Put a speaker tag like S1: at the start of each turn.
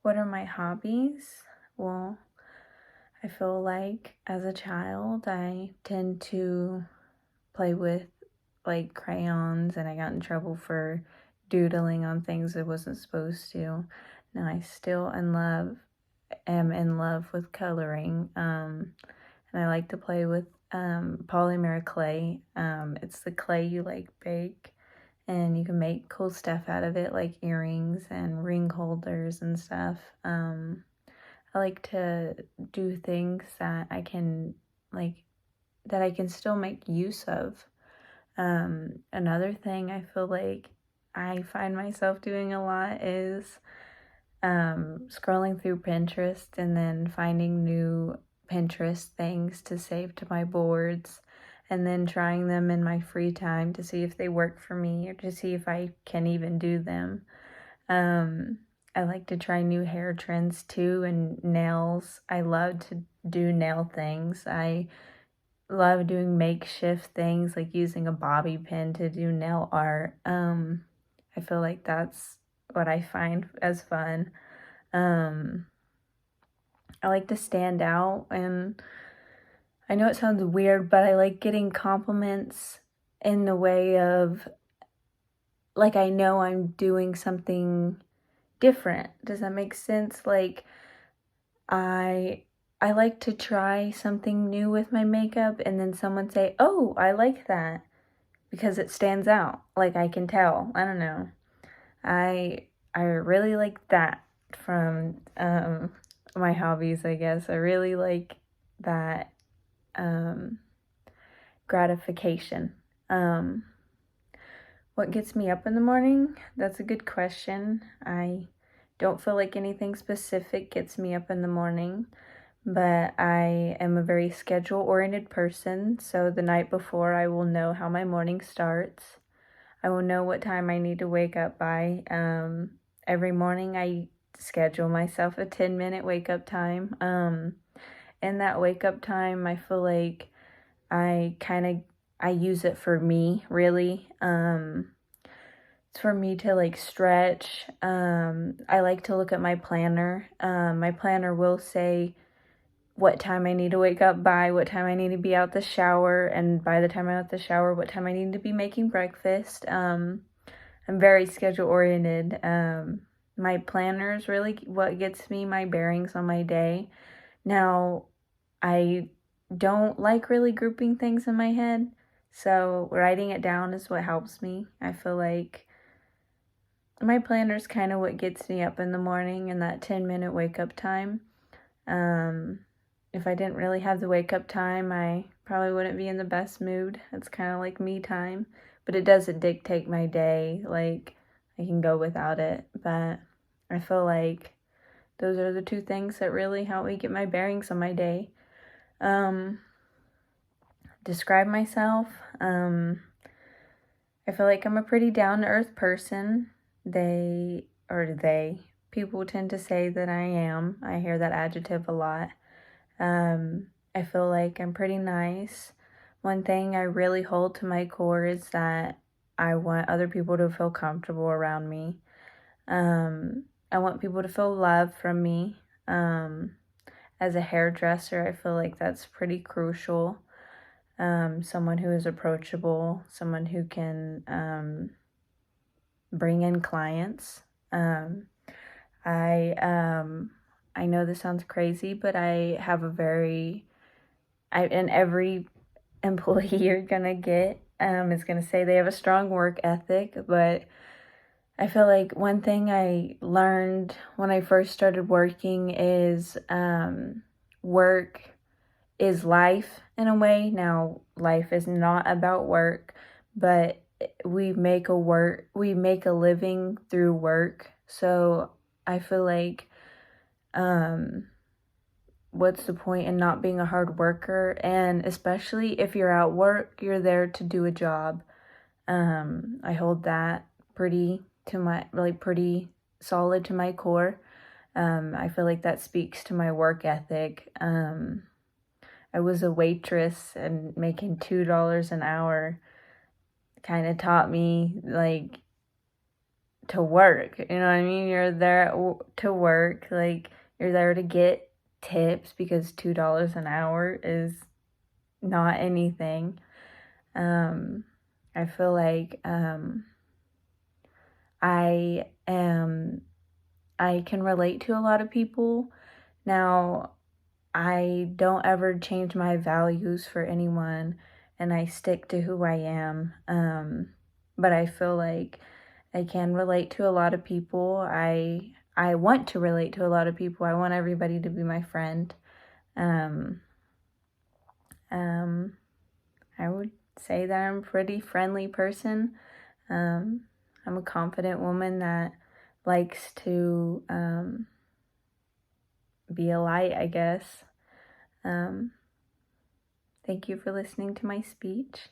S1: What are my hobbies? Well, I feel like as a child, I tend to play with like crayons, and I got in trouble for doodling on things I wasn't supposed to. Now I still am in love with coloring. And I like to play with polymer clay. It's the clay you like bake, and you can make cool stuff out of it, like earrings and ring holders and stuff. I like to do things that like I can still make use of. Another thing I feel like I find myself doing a lot is scrolling through Pinterest and then finding new Pinterest things to save to my boards, and then trying them in my free time to see if they work for me or to see if I can even do them. Um, I like to try new hair trends too, and nails. I love to do nail things. I love doing makeshift things like using a bobby pin to do nail art. I feel like that's what I find as fun. Um, I like to stand out, and I know it sounds weird, but I like getting compliments in the way of like I know I'm doing something different. Does that make sense? Like I I like to try something new with my makeup and then someone say, "Oh, I like that," because it stands out. Like I can tell. I don't know. I really like that from my hobbies, I guess. I really like that um gratification. Um what gets me up in the morning? That's a good question. I don't feel like anything specific gets me up in the morning, but I am a very schedule oriented person. So the night before, I will know how my morning starts. I will know what time I need to wake up by. Every morning, I schedule myself a 10-minute wake up time. In that wake up time, I feel like I kind of I use it for me, really. It's for me to like stretch. I like to look at my planner. My planner will say what time I need to wake up by, what time I need to be out the shower, and by the time I'm out the shower, what time I need to be making breakfast. I'm very schedule oriented. My planner is really what gets me my bearings on my day. Now, I don't like really grouping things in my head, so writing it down is what helps me. I feel like my planner is kind of what gets me up in the morning in that 10-minute wake up time. Um, if I didn't really have the wake up time, I probably wouldn't be in the best mood. It's kind of like me time, but it doesn't dictate my day. Like, I can go without it, but I feel like those are the two things that really help me get my bearings on my day. Um, describe myself. I feel like I'm a pretty down to earth person. People tend to say that I am. I hear that adjective a lot. I feel like I'm pretty nice. One thing I really hold to my core is that I want other people to feel comfortable around me. I want people to feel love from me. As a hairdresser, I feel like that's pretty crucial. Someone who is approachable, someone who can bring in clients. I I know this sounds crazy, but I have and every employee you're gonna get is gonna say they have a strong work ethic, but I feel like one thing I learned when I first started working is work is life in a way. Now, life is not about work, but we make a living through work. So I feel like what's the point in not being a hard worker? And especially if you're at work, you're there to do a job. I hold that pretty solid to my core. I feel like that speaks to my work ethic. I was a waitress, and making $2 an hour kind of taught me like to work. You know what I mean? You're there to work. Like, you're there to get tips because $2 an hour is not anything. I feel like I can relate to a lot of people. Now, I don't ever change my values for anyone, and I stick to who I am. But I feel like I can relate to a lot of people. I want to relate to a lot of people. I want everybody to be my friend. Um, um, I would say that I'm a pretty friendly person. I'm a confident woman that likes to be a light, I guess. Thank you for listening to my speech.